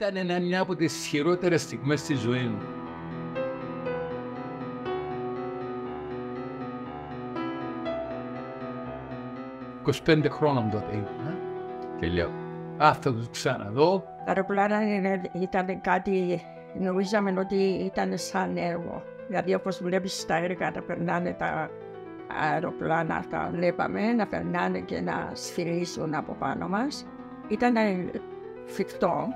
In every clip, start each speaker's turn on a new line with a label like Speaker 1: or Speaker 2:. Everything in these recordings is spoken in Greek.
Speaker 1: Ήταν μια από τις χειρότερες στιγμές της ζωής μου. «25 χρόνων τότε ήμουν και λέω, θα τους ξαναδώ».
Speaker 2: Τα αεροπλάνα ήταν κάτι, νομίζαμε ότι ήταν σαν έργο. Δηλαδή όπως βλέπεις στα έργα να περνάνε τα αεροπλάνα, τα βλέπαμε να περνάνε και να σφυρίζουν από πάνω μας. Ήταν φυκτό.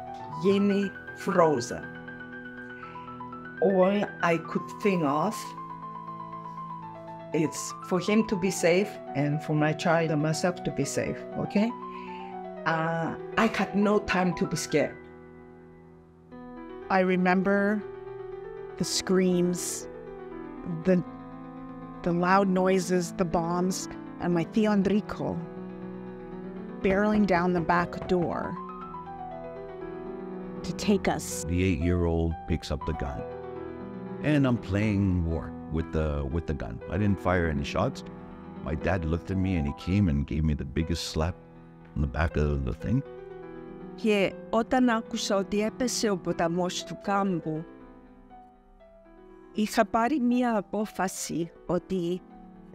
Speaker 3: Γίνει frozen. All I could think of is for him to be safe and for my child and myself to be safe, okay? I had no time to be scared.
Speaker 4: I remember the screams, the loud noises, the bombs, and my tío Enrico barreling down the back door to take us.
Speaker 5: The 8-year-old picks up the gun, and I'm playing war with the gun. I didn't fire any shots. My dad looked at me and he came and gave me the biggest slap on the back of the thing.
Speaker 6: Και όταν άκουσα ότι έπεσε ο ποταμός του κάμπου, είχα πάρει μία απόφαση ότι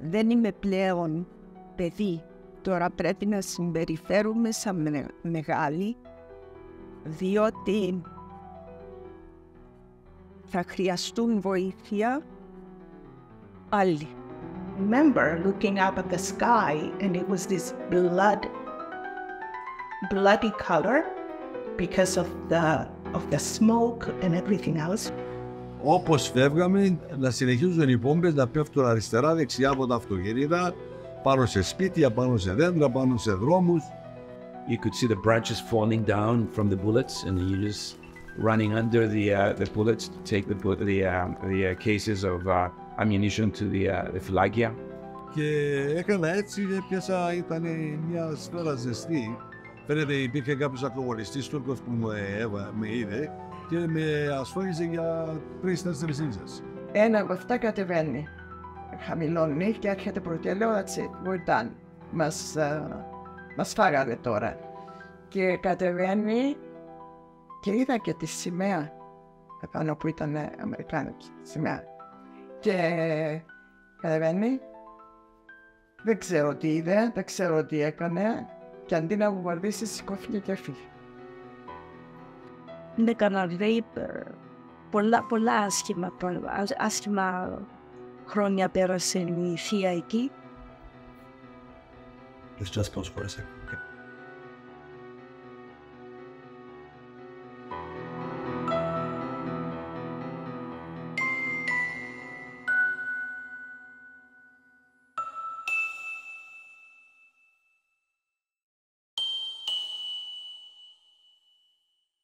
Speaker 6: δεν είμαι πλέον παιδί. Τώρα πρέπει να συμπεριφέρουμε σαν μεγάλη, διότι θα χρειαστούν βοήθεια άλλοι.
Speaker 3: Remember looking up at the sky and it was this bloody color because of the smoke and everything else.
Speaker 7: Όπως φεύγαμε, να συνεχίζουν οι πόμπες να πέφτουν αριστερά, δεξιά από τα αυτοκίνητα, πάνω σε σπίτια, πάνω σε δέντρα, πάνω σε δρόμους.
Speaker 1: You could see the branches falling down from the bullets and you just running under the bullets to take the cases of ammunition to the φυλάκια.
Speaker 7: Και έκανα έτσι, έπιασα, ήταν μια σφαίρα ζεστή. Φαίνεται υπήρχε κάποιος ακροβολιστής Τούρκος που με είδε και με ασφάλιζε για 3-4 ίντσες.
Speaker 2: Ένα από αυτά κατεβαίνει. Χαμηλώνει και έρχεται πρώτη και λέω that's it, we're done. Μας φάγατε τώρα. Και κατεβαίνει και είδα και τη σημαία επάνω που ήταν αμερικάνικη σημαία. Και κατεβαίνει, δεν ξέρω τι είδε, δεν ξέρω τι έκανε και αντί να βομβαρδίσει σηκώθηκε και έφυγε.
Speaker 6: Είναι κανένα πολλά άσχημα χρόνια πέρασε η θεία εκεί.
Speaker 8: Let's just pause for a second.